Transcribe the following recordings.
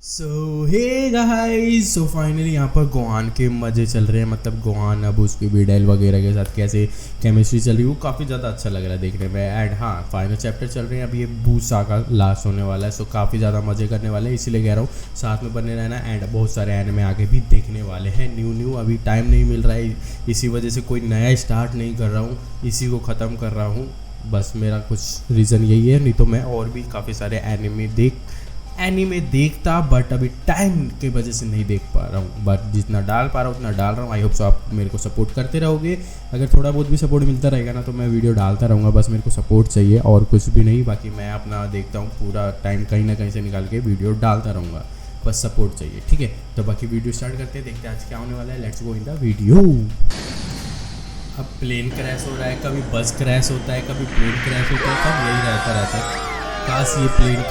सो hey guys, so finally यहाँ पर Gohan के मज़े चल रहे हैं। मतलब गोहान अब उसकी विडेल वगैरह के साथ कैसे केमिस्ट्री चल रही है वो काफ़ी ज़्यादा अच्छा लग रहा है देखने में। एंड हाँ, फाइनल चैप्टर चल रहे हैं, अभी ये बूसा का लास्ट होने वाला है। सो काफ़ी ज़्यादा मज़े करने वाले हैं, इसीलिए कह रहा हूँ साथ में बने रहना। एंड बहुत सारे एनिमे आगे भी देखने वाले हैं न्यू। अभी टाइम नहीं मिल रहा है, इसी वजह से कोई नया स्टार्ट नहीं कर रहा हूँ, इसी को ख़त्म कर रहा हूँ। बस मेरा कुछ रीज़न यही है, नहीं तो मैं और भी काफ़ी सारे एनीमे देखता, बट अभी टाइम की वजह से नहीं देख पा रहा हूँ। बट जितना डाल पा रहा हूँ उतना डाल रहा हूँ। आई होप सो आप मेरे को सपोर्ट करते रहोगे। अगर थोड़ा बहुत भी सपोर्ट मिलता रहेगा ना तो मैं वीडियो डालता रहूँगा। बस मेरे को सपोर्ट चाहिए और कुछ भी नहीं। बाकी मैं अपना देखता हूँ, पूरा टाइम कहीं ना कहीं से निकाल के वीडियो डालता रहूँगा, बस सपोर्ट चाहिए, ठीक है। तो बाकी वीडियो स्टार्ट करते हैं, देखते हैं आज क्या होने वाला है। Let's go in the video. अब प्लेन क्रैश हो रहा है, कभी बस क्रैश होता है, कभी प्लेन क्रैश होता है, सब यही रहता है। काश ये प्लेन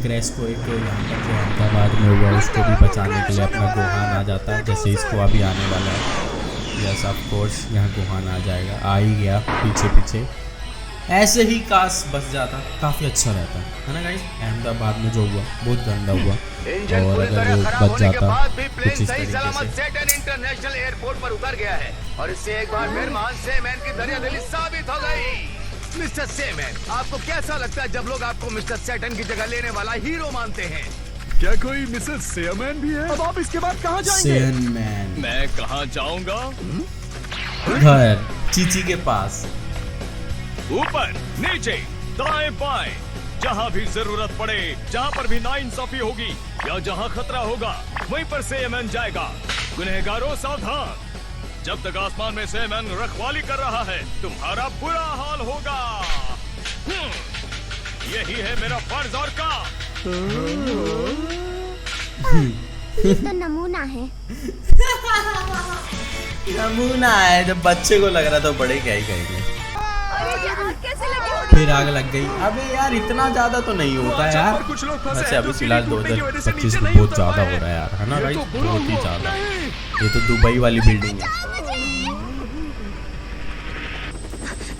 क्रैश को एक यहाँ पर जो अहमदाबाद में हुआ उसको भी बचाने के लिए अपना गोहान आ जाता है, जैसे इसको अभी आने वाला है। यस ऑफ कोर्स यहाँ गोहान आ जाएगा, आ ही गया पीछे। ऐसे ही काश बच जाता, काफ़ी अच्छा रहता है ना गाइस। अहमदाबाद में जो हुआ बहुत गंदा हुआ, और अगर वो बच जाता कुछ इस तरीके से। इंटरनेशनल एयरपोर्ट पर उतर गया है और इससे एक बार फिर महान सेमैन की दरियादिली साबित हो गई। मिस्टर सेमैन, आपको कैसा लगता है जब लोग आपको मिस्टर सैटन की जगह लेने वाला हीरो मानते हैं? क्या कोई मिसेस सेमैन भी है? अब आप इसके बाद कहाँ जाएंगे? सेमैन मैं कहाँ जाऊंगा? घर चीची के पास। ऊपर नीचे दाएं बाएं, जहाँ भी जरूरत पड़े, जहाँ पर भी नाइंसाफी होगी या जहाँ खतरा होगा वहीं पर सेमैन जाएगा। गुनहगारों सावधान, जब तक आसमान में सेमैन रखवाली कर रहा है तुम्हारा बुरा हाल होगा। यही है मेरा फर्ज और काम। ये तो नमूना है। नमूना है, जब बच्चे को लग रहा तो बड़े क्या ही कहेंगे। कैसे लगी? फिर आग लग गई। अबे यार इतना ज्यादा तो नहीं होता है यार। कुछ लोग फंसे वैसे हैं अभी जो फिलहाल सीढ़ी टूटने की वजह से 2025 नीचे में नहीं बहुत उतर ज्यादा पाए। हो रहा है यार, है ना ये भाई? तो बुरा बहुत ही हुआ। ज्यादा। नहीं। ये तो दुबई वाली बिल्डिंग है।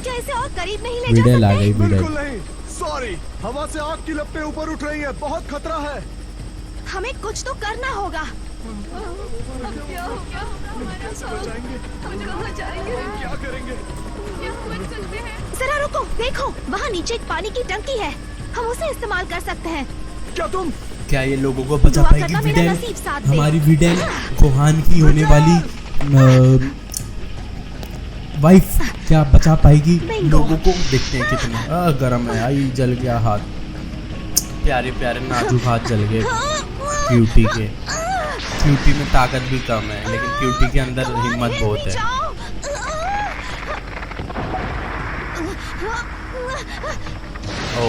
क्या इसे और करीब नहीं ले जा विडेल आ सकते? गई, बिल्कुल विडेल। नहीं, सॉरी। हवा से आग की लपटें ऊपर उठ रही है, बहुत खतरा है। हमें कुछ तो करना होगा। क्या करेंगे? जरा रुको, देखो वहाँ नीचे एक पानी की टंकी है, हम उसे इस्तेमाल कर सकते हैं। क्या तुम? क्या ये लोगों को बचा दुआ पाएगी करना मेरा विडेल? नसीब साथ दे। हमारी विडेल गोहान की होने वाली वाइफ क्या बचा पाएगी बिंगो। लोगों को? देखते हैं कितना गरम है। आई जल गया हाथ, प्यारे नाजुक हाथ जल गए क्यूटी के। क्यूटी में ताकत भी कम है, लेकिन क्यूटी के अंदर हिम्मत बहुत है। ओ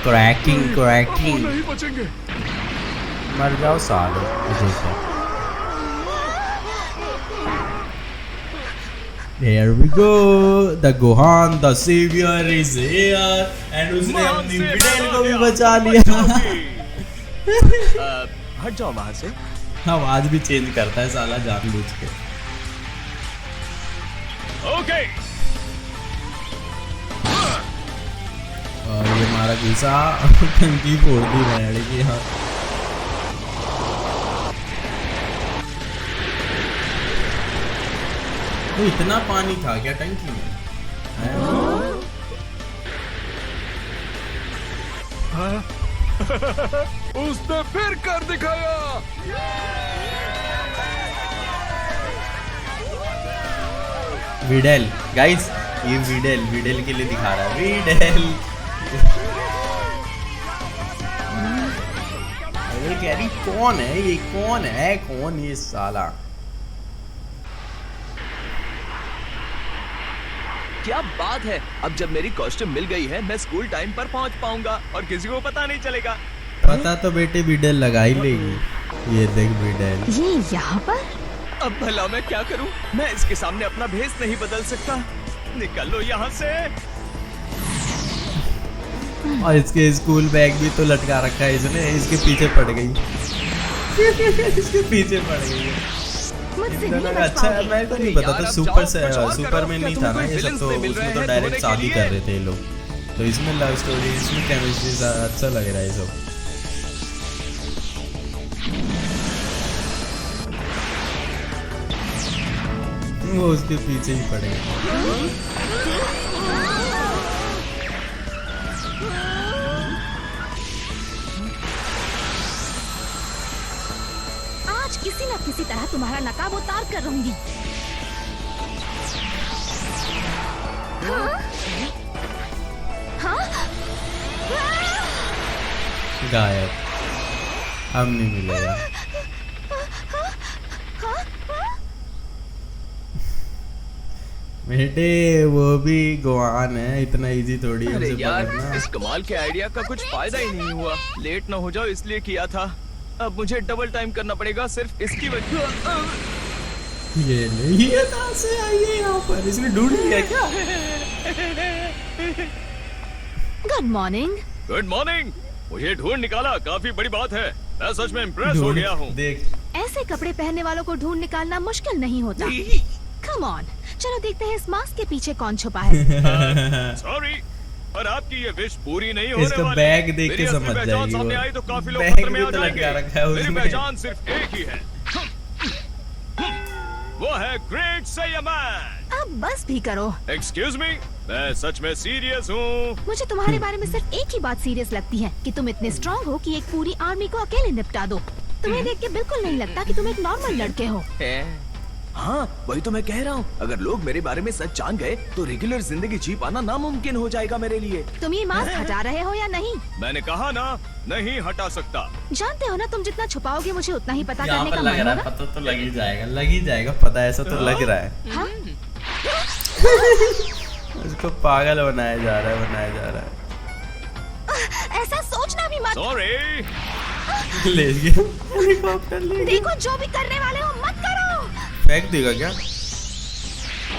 क्रैकिंग वो क्रैकिंग। नहीं बचेंगे। मर जाओ सालो जैसा। Here we go, the Gohan, the savior is here, and उसने अपनी विडेल को भी बचा लिया। हट जाओ वहां से। आवाज भी चेंज करता है साला जानबूझ के। ओके। और ये हमारा घुसा टंकी फोड़ दी रेड की। हाँ तो इतना पानी था क्या टंकी में? उसने फिर कर दिखाया। विडेल गाइस, ये विडेल के लिए दिखा रहा है। विडेल अरे कह रही कौन है ये? कौन ये साला? क्या बात है, अब जब मेरी कॉस्ट्यूम मिल गई है मैं स्कूल टाइम पर पहुंच पाऊंगा और किसी को पता नहीं चलेगा। पता तो बेटे विडेल लगा ही लेगी। ये देख विडेल। ये यहाँ पर? अब भला मैं क्या करूं? मैं इसके सामने अपना भेस नहीं बदल सकता। निकलो यहाँ से। और इसके स्कूल बैग भी तो लटका रखा है इसने, इसके पीछे पड़ गई। इसके पीछे पड़ गई है। मुझसे नहीं बच अच्छा पाओगे। मेरे को नहीं पता था। सुपरमैन नहीं था ना ये सब, तो उसमें तो डायरेक्ट शादी कर रहे थे ये लोग। तो इसमें लव स्टोरी, इसमें केमिस्ट्री अच्छा लग रहा है ये सब। वो उसके पीछे ही पड़ेगा। आज किसी न किसी तरह तुम्हारा नकाब उतार कर रहूंगी। हाँ? गायब, अब नहीं मिलेगा। बेटे वो भी गोआन है, इतना इजी थोड़ी है अरे उसे यार, पकड़ना। इस कमाल के आइडिया का कुछ फायदा ही नहीं हुआ। लेट ना हो जाओ इसलिए किया था। अब मुझे डबल टाइम करना पड़ेगा सिर्फ इसकी वजह। ये कहाँ से आई है यहाँ पर? इसने ढूंढ लिया क्या? Good morning. Good morning. मुझे ढूंढ निकाला, काफी बड़ी बात है। मैं सच में इम्प्रेस हो गया हूँ। देख, ऐसे कपड़े पहनने वालों को ढूंढ निकालना मुश्किल नहीं होता। कम ऑन, चलो देखते हैं इस मास्क के पीछे कौन छुपा है। सॉरी, पर आपकी ये विश पूरी नहीं होने इसका वाली। बैग देख के मेरी असली समझ पहचान जाएगी सामने वो। आई तो काफी लोग बैग खतरे में भी आ तो लटका जाएंगे। रखा है मेरी उसने। पहचान सिर्फ एक ही है, वो है ग्रेट सैयमैन। अब बस भी करो। एक्सक्यूज मी, मैं सच में सीरियस हूँ। मुझे तुम्हारे बारे में सिर्फ एक ही बात सीरियस लगती है कि तुम इतने स्ट्रांग हो कि एक पूरी आर्मी को अकेले निपटा दो। तुम्हें देख के बिल्कुल नहीं लगता कि तुम एक नॉर्मल लड़के हो। हाँ, वही तो मैं कह रहा हूँ। अगर लोग मेरे बारे में सच जान गए तो रेगुलर जिंदगी जी पाना नामुमकिन हो जाएगा मेरे लिए। तुम ये मास्क हटा रहे हो या नहीं? मैंने कहा ना, नहीं हटा सकता। जानते हो ना, तुम जितना छुपाओगे मुझे उतना ही पता यहाँ करने पर का लग मन रहा है, होगा। पता तो लग ही जाएगा, पता ऐसा तो लग रहा है। हाँ? उसको पागल बनाया जा रहा है। ऐसा सोचना भी मत। सॉरी। ले गया हेलीकॉप्टर, ले गया। देखो, जो भी करने वाले हो मत करो। फेंक देगा क्या?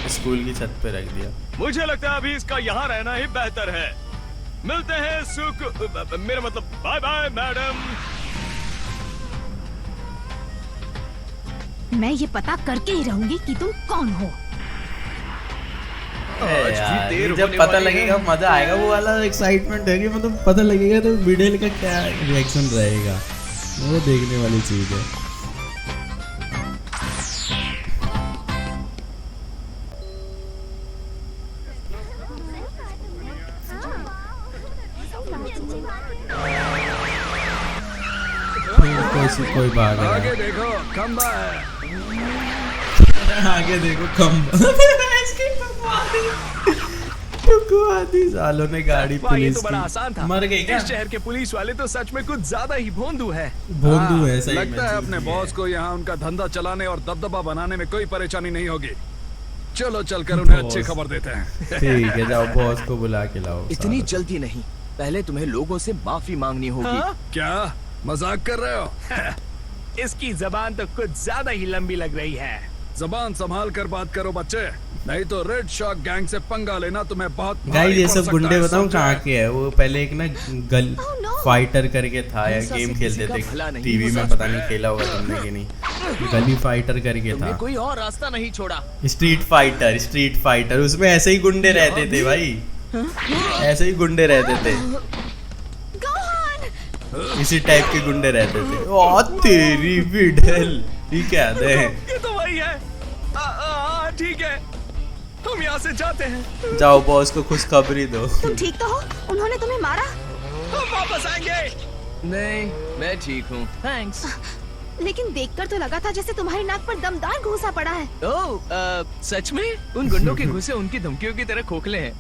स्कूल की छत पे रख दिया। मुझे लगता है अभी इसका यहाँ रहना ही बेहतर है। मिलते हैं सुख, मेरा मतलब बाय बाय मैडम। मैं ये पता करके ही रहूंगी कि तुम कौन हो। आज यार, भी देर ये जब होने पता वाली लगेगा है। मजा आएगा, वो वाला एक्साइटमेंट है कि मतलब पता लगेगा तो विडेल का क्या रिएक्शन रहेगा, वो देखने वाली चीज है। कोई भाग रहा है। देखो खंबा है। आगे देखो कम सालों ने गाड़ी वाह, ये पुलिस तो बड़ा की। आसान था। मर गई क्या? इस शहर के पुलिस वाले तो सच में कुछ ज्यादा ही भोंदू है। भोंदू है, सही में लगता है चीज़ अपने भी बॉस है। को यहाँ उनका धंधा चलाने और दबदबा बनाने में कोई परेशानी नहीं होगी। चलो चलकर उन्हें बॉस। अच्छी खबर देते हैं। ठीक है, जाओ बॉस को बुला के लाओ। इतनी सालों। जल्दी नहीं, पहले तुम्हें लोगों से माफी मांगनी होगी। हाँ? क्या मजाक कर रहे हो? इसकी जबान तो कुछ ज्यादा ही लंबी लग रही है। जबान संभाल कर बात करो बच्चे, नहीं तो रेड शॉक गैंग से पंगा लेना तुम्हें बहुत गाइस भारी ये पड़ सब सकता गुंडे है, बताऊं समझे? कहाँ के है? वो पहले एक ना गल Oh, no. फाइटर करके था या हिंसा से गेम किसी खेलते का थे भला नहीं टीवी हो में, सकता पता नहीं खेला होगा तुमने कि नहीं। गली फाइटर करके तुमने था, कोई और रास्ता नहीं छोड़ा। स्ट्रीट फाइटर उसमें ऐसे ही गुंडे रहते थे भाई, ऐसे ही गुंडे रहते थे, गोहान, इसी टाइप के गुंडे रहते थे। ओ तेरी विडल, ये क्या है? ये तो वही है। ठीक है, हम यहाँ से जाते हैं। जाओ बॉस को खुशखबरी दो। तुम ठीक तो हो? उन्होंने तुम्हें मारा? हम वापस आएंगे। नहीं, मैं ठीक हूँ, थैंक्स। लेकिन देखकर तो लगा था जैसे तुम्हारी नाक पर दमदार घूसा पड़ा है। ओह, सच में? उन गुंडों के घुसे उनकी धमकियों की तरह खोखले हैं।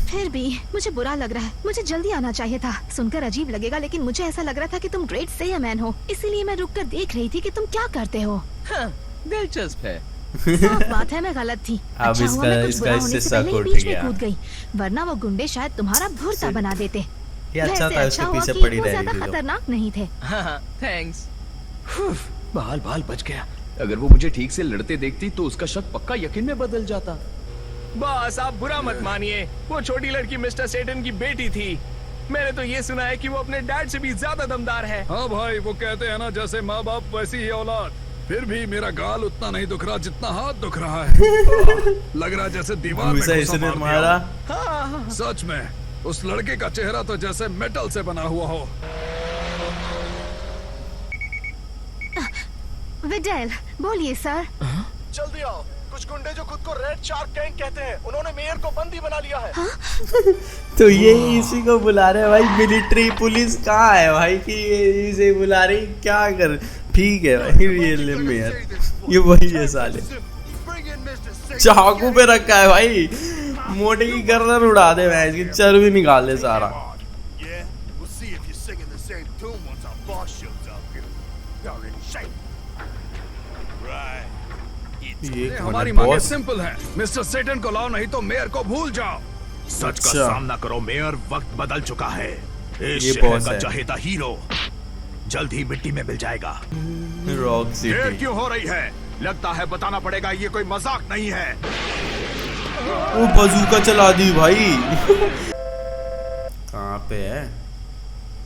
फिर भी मुझे बुरा लग रहा है। मुझे जल्दी आना चाहिए था। सुनकर अजीब लगेगा, लेकिन मुझे ऐसा लग रहा था कि तुम ग्रेट सैयमैन हो, इसीलिए मैं रुककर देख रही थी कि तुम क्या करते हो। हाँ, दिलचस्प है। साफ बात है, मैं गलत थी। अब अच्छा हुआ मैं कुछ इसका बुरा होने इससे से पहले शक ही उठ बीच में गया। कूद गई, वरना वो गुंडे शायद तुम्हारा भुर्ता बना देते। ये अच्छा वैसे था, उसके हुआ पीछे कि पड़ी वो रह ज्यादा रही थी तो। खतरनाक नहीं थे। हाँ, थैंक्स। बाल बाल बच गया। अगर वो मुझे ठीक से लड़ते देखती तो उसका शक पक्का यकीन में बदल जाता। बॉस, आप बुरा मत मानिए। वो छोटी लड़की मिस्टर सेटन की बेटी थी। मैंने तो ये सुना है कि वो अपने डैड से भी ज्यादा दमदार है। हाँ भाई, वो कहते हैं ना, जैसे माँ बाप वैसी ही औलाद। फिर भी मेरा गाल उतना नहीं दुख रहा जितना हाथ दुख रहा है। लग रहा जैसे दीवार में घुसा घुसा इसने मार मारा। दिया। सच में उस लड़के का चेहरा तो जैसे मेटल से बना हुआ हो। विडेल, बोलिए सर। जल्दी आओ। कुछ गुंडे जो खुद को रेड शार्क गैंग कहते हैं, उन्होंने मेयर को बंदी बना लिया है। तो ये इसी को बुला रहे हैं भाई, मिलिट्री पुलिस कहाँ है भाई कि ये इसे बुला रही, क्या कर। ठीक है भाई, ये ले मेयर, ये वही है साले, चाकू पे रखा है भाई, मोटे की गर्दन उड़ा दे भाई, इसकी चर्बी निकाल दे सारा। ये हमारी मांगे सिंपल है, मिस्टर सेटन को लाओ, नहीं तो मेयर को भूल जाओ। सच का सामना करो मेयर, वक्त बदल चुका है। इस ये शहर बॉस का है। चहेता हीरो जल्द ही मिट्टी में मिल जाएगा। रॉक देर सिटी। क्यों हो रही है? लगता है बताना पड़ेगा, ये कोई मजाक नहीं है। वो बजूका चला दी भाई। कहाँ पे है?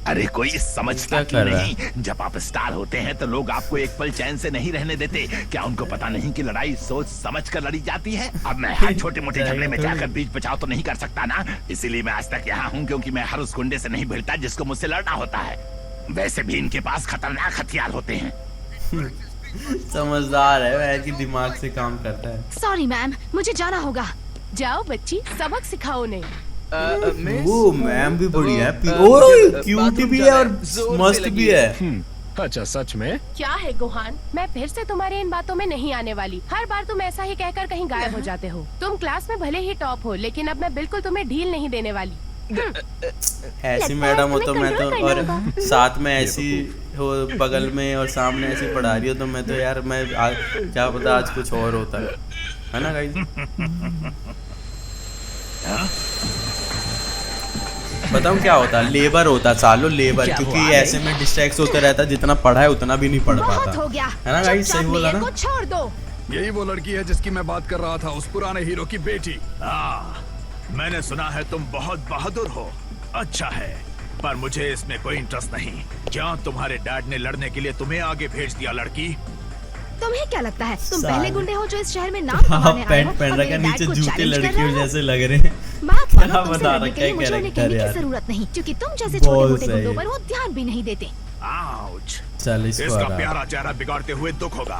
अरे कोई समझता क्या क्यों कर रहा है? नहीं? जब आप स्टार होते हैं तो लोग आपको एक पल चैन से नहीं रहने देते। क्या उनको पता नहीं कि लड़ाई सोच समझ कर लड़ी जाती है? अब मैं हर छोटे मोटे झगड़े में जाकर बीच बचाव तो नहीं कर सकता ना, इसीलिए मैं आज तक यहाँ हूँ, क्योंकि मैं हर उस गुंडे से नहीं भिड़ता जिसको मुझसे लड़ना होता है। वैसे भी इनके पास खतरनाक हथियार होते हैं। समझदार है वह, कि दिमाग से काम करता है। सॉरी मैम, मुझे जाना होगा। जाओ बच्ची, सबक सिखाओ उन्हें। वो मैम भी बढ़िया है, क्यूट भी है और मस्त भी है। अच्छा सच में? क्या है गुहान, मैं फिर से तुम्हारी इन बातों में नहीं आने वाली। हर बार तुम ऐसा ही कहकर कहीं गायब हो जाते हो। तुम क्लास में भले ही टॉप हो, लेकिन अब मैं बिल्कुल तुम्हें ढील नहीं देने वाली। ऐसी मैडम हो तो मैं तो, और साथ में ऐसी हो बगल में और सामने ऐसी पढ़ा रही हो तो मैं तो यार, मैं क्या पता आज कुछ और होता है ना गाइस। बताऊं क्या होता, लेबर होता, सालों लेबर, क्योंकि ऐसे में डिस्ट्रैक्ट होता रहता, जितना पढ़ा है उतना भी नहीं पढ़ बहुत पाता हो गया, है ना गाइस, सही चुपचाप बोला मेयर ना। को छोड़ दो। यही वो लड़की है जिसकी मैं बात कर रहा था, उस पुराने हीरो की बेटी। मैंने सुना है तुम बहुत बहादुर हो। अच्छा है, पर मुझे इसमें कोई इंटरेस्ट नहीं। क्या तुम्हारे डैड ने लड़ने के लिए तुम्हें आगे भेज दिया लड़की? तुम्हें क्या लगता है तुम साले। पहले गुंडे हो जो इस शहर में नाम कमाने आए हो? पैंट पहन और रखा, मेरे नीचे डैड को जूते challenge कर लड़कियों रहे हो? जैसे लग रहे हैं। बात क्या मानो, तुमसे बता लड़ने के लिए रखा है मुझे उन्हें कैरेक्टर कहने की यार। जरूरत नहीं, क्योंकि तुम जैसे बहुत छोटे मोटे सही। गुंडों पर वो ध्यान भी नहीं देते। आउच। चल इसको इसका हरा। प्यारा चेहरा बिगाड़ते हुए दुख होगा।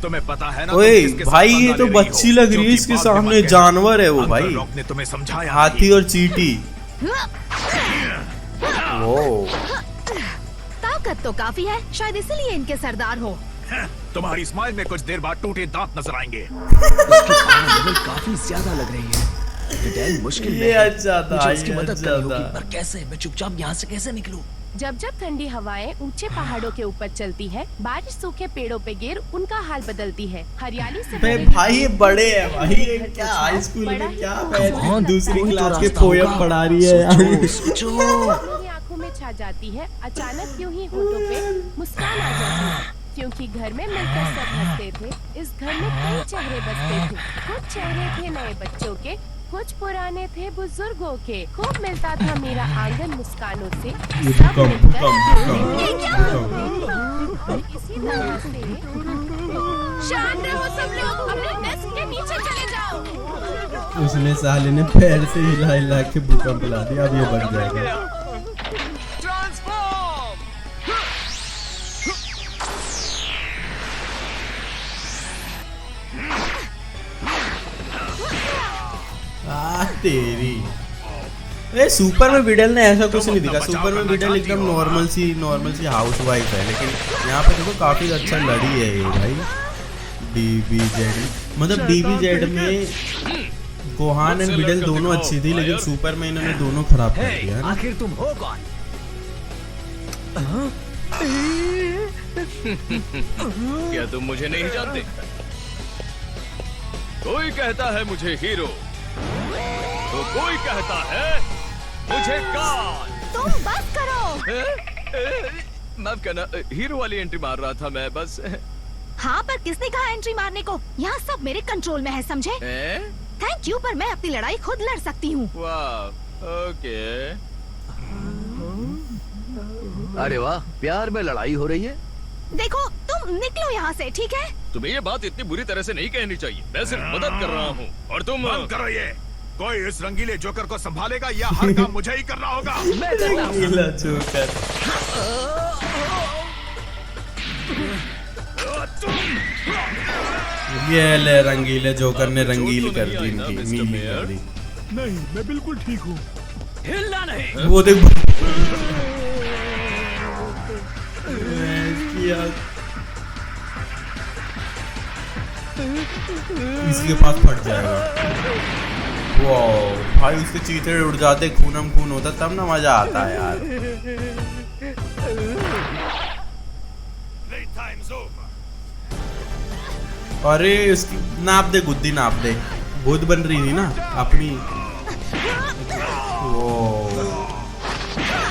तुम्हें पता है ना? ओए तुम किसके साथ भाई, ये पंगा तो ले रही बच्ची हो? लग रही है क्योंकि इसके बात भी सामने, मत कहना। जानवर है वो अंकल भाई, रॉक ने तुम्हें समझाया हाथी नहीं। और चींटी। वो ताकत तो काफी है, शायद इसीलिए इनके सरदार हो। तुम्हारी स्माइल में कुछ देर बाद टूटे दांत नजर आएंगे। काफी ज्यादा लग रही है। डिटेल मुश्किल ये अच्छा था, मुझे इसकी ये मदद अच्छा करनी होगी, था। पर कैसे? मैं चुपचाप यहाँ से कैसे निकलूं? जब जब ठंडी हवाएं ऊंचे पहाड़ों के ऊपर चलती है, बारिश सूखे पेड़ों पे गिर उनका हाल बदलती है। हरियाली से बे भरे भाई ये बड़े हैं भाई, ये घर को क्या छाँव, हाई स्कूल बड़ा में ही क्या खूबसूरत दूसरी लगता है। क्लास के रास्ता पोयम होगा। पढ़ा रही है यार। सोचो। अपनी आंखों में छा जाती है, अचानक यूं ही होठों पे मुस्कान आ जाती है, क्योंकि घर में मिलकर सब हंसते थे। इस घर में कई चेहरे बसते थे, कुछ चेहरे थे नए बच्चों के, कुछ पुराने थे बुजुर्गों के। खूब मिलता था मेरा आंगन मुस्कानों से। सब मिलकर और इसी तरह से शांत रहो सब लोग, अपने डेस्क के नीचे चले जाओ। उसने साले ने पैर से हिला हिला के भूकंप ला दिया, अब ये बन जाएगा। ट्रांसफॉर्म। तेरी ए, सुपर में विडल ने ऐसा कुछ नहीं दिखा। सुपर में विडल एकदम नॉर्मल सी हाउसवाइफ है, लेकिन यहाँ पे देखो काफी अच्छा लड़ी है ये भाई। DBZ मतलब DBZ में गोहान एंड विडल दोनों अच्छी थी, लेकिन सुपर में इन्होंने दोनों खराब कर दिया है ना। आखिर तुम हो कौन? क्या तुम मुझे नहीं जानते? कोई कहता है मुझे हीरो, तो कोई कहता है मुझे गॉड। तुम बस करो। माफ करना, हीरो वाली एंट्री मार रहा था मैं बस। हाँ, पर किसने कहा एंट्री मारने को? यहाँ सब मेरे कंट्रोल में है, समझे? थैंक यू, पर मैं अपनी लड़ाई खुद लड़ सकती हूँ। वाह, ओके। अरे वाह, प्यार में लड़ाई हो रही है। देखो, तुम निकलो यहाँ से, ठीक है? तुम्हें ये बात इतनी बुरी तरह से नहीं कहनी चाहिए। मैं सिर्फ मदद कर रहा हूँ और तुम बंद करो ये। कोई इस रंगीले जोकर को संभालेगा या हर काम मुझे ही करना होगा? रंगीला जोकर। ये ले रंगीले जोकर ने रंगील कर दी इनकी, मिस्टर नीली मेयर। कर दी। नहीं, मैं बिल्कुल ठीक हूँ। हिलना नहीं। वो देख इसके पास फट जाएगा। वाह भाई, उसके चीथे उड़ जाते, खूनम खून होता, तब ना मजा आता है यार। अरे उसकी नाप दे, गुद्दी नाप दे, भूत बन रही थी ना अपनी।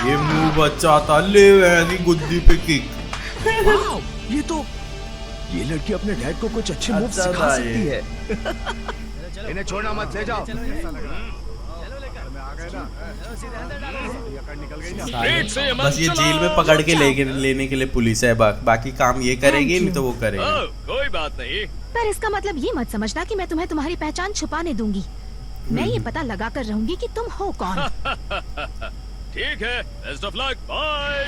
ये मुंह बच्चा था, ले वैसी गुद्दी पे किक। ये लड़की अपने डैड को कुछ अच्छे मूव अच्छा सिखा था सकती ये। है। इन्हें छोड़ना मत, ले जाओ। बस ये जेल में पकड़ के लेने के लिए पुलिस है, बाकी काम ये करेगी, नहीं तो वो करेगी। कोई बात नहीं। पर इसका मतलब ये मत समझना कि मैं तुम्हें तुम्हारी पहचान छुपाने दूंगी। मैं ये पता लगा कर रहूंगी कि तुम हो कौन। ठीक है, बेस्ट ऑफ लक, बाय।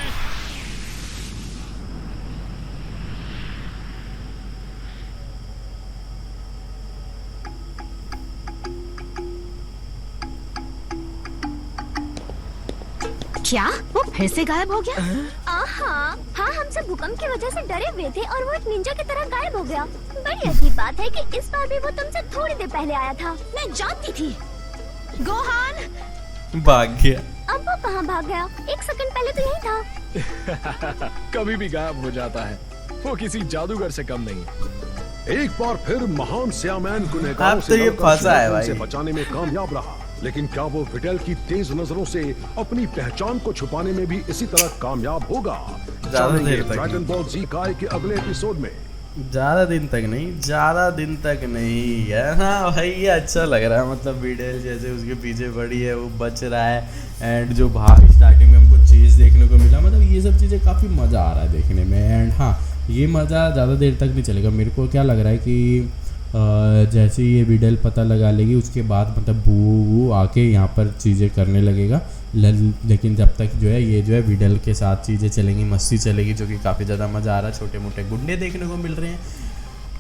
क्या वो फिर से गायब हो गया? हाँ, हम सब भूकंप की वजह से डरे हुए थे और वो एक निंजा की तरह गायब हो गया। बड़ी अजीब बात है कि इस बार भी वो तुमसे थोड़ी देर पहले आया था। मैं जानती थी। गोहान भाग गया। अब वो कहाँ भाग गया? एक सेकंड पहले तो यही था। कभी भी गायब हो जाता है, वो किसी जादूगर से कम नहीं। एक बार फिर महान स्यामैन गुनहगारों अब तो ये फंसा है भाई। से बचाने में कामयाब रहा, लेकिन क्या वो विडेल की तेज नजरों से अपनी पहचान को छुपाने में भी इसी तरह कामयाब होगा? ज्यादा देर तक ड्रैगन बॉल जी काय के अगले एपिसोड में। ज्यादा दिन तक नहीं है। हाँ भाई, ये अच्छा लग रहा है, मतलब विडेल जैसे उसके पीछे पड़ी है, वो बच रहा है, एंड जो बाहर स्टार्टिंग में हमको चीज देखने को मिला, मतलब ये सब चीज़ें काफ़ी मज़ा आ रहा है देखने में। एंड हाँ, ये मज़ा ज़्यादा देर तक नहीं चलेगा। मेरे को क्या लग रहा है कि जैसे ये विडेल पता लगा लेगी, उसके बाद मतलब वो आके यहाँ पर चीज़ें करने लगेगा। लेकिन जब तक जो है ये जो है विडेल के साथ चीज़ें चलेंगी, मस्ती चलेगी, जो कि काफ़ी ज़्यादा मज़ा आ रहा है। छोटे मोटे गुंडे देखने को मिल रहे हैं,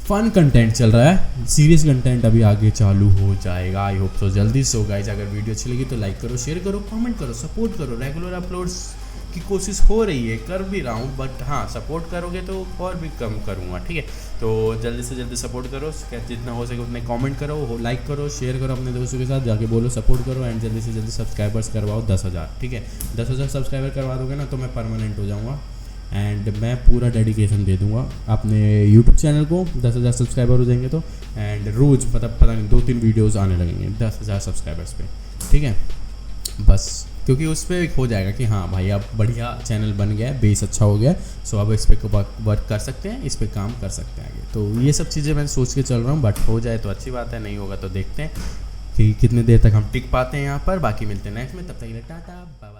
फन कंटेंट चल रहा है। सीरियस कंटेंट अभी आगे चालू हो जाएगा, आई होप सो जल्दी। सो गाइस, अगर वीडियो अच्छी लगी तो लाइक करो, शेयर करो, कमेंट करो, सपोर्ट करो। रेगुलर अपलोड्स की कोशिश हो रही है, कर भी रहा हूँ, बट हाँ, सपोर्ट करोगे तो और भी कम करूँगा, ठीक है। तो जल्दी से जल्दी सपोर्ट करो, जितना हो सके उतने कमेंट करो, लाइक करो, शेयर करो अपने दोस्तों के साथ, जाके बोलो सपोर्ट करो। एंड जल्दी से जल्दी सब्सक्राइबर्स करवाओ 10,000, ठीक है। 10,000 सब्सक्राइबर करवा दोगे ना तो मैं परमानेंट हो जाऊँगा, एंड मैं पूरा डेडिकेशन दे दूँगा अपने यूट्यूब चैनल को। 10,000 सब्सक्राइबर हो जाएंगे तो, एंड रोज़ मतलब पता नहीं 2-3 वीडियोज़ आने लगेंगे 10,000 सब्सक्राइबर्स पे, ठीक है। बस क्योंकि उस पर हो जाएगा कि हाँ भाई अब बढ़िया चैनल बन गया है, बेस अच्छा हो गया है, सो अब इस पर वर्क कर सकते हैं, इस पर काम कर सकते हैं आगे। तो ये सब चीज़ें मैं सोच के चल रहा हूँ, बट हो जाए तो अच्छी बात है, नहीं होगा तो देखते हैं कि कितने देर तक हम टिक पाते हैं यहाँ पर। बाकी मिलते हैं नेक्स्ट में, तब तक के लिए टाटा बाय।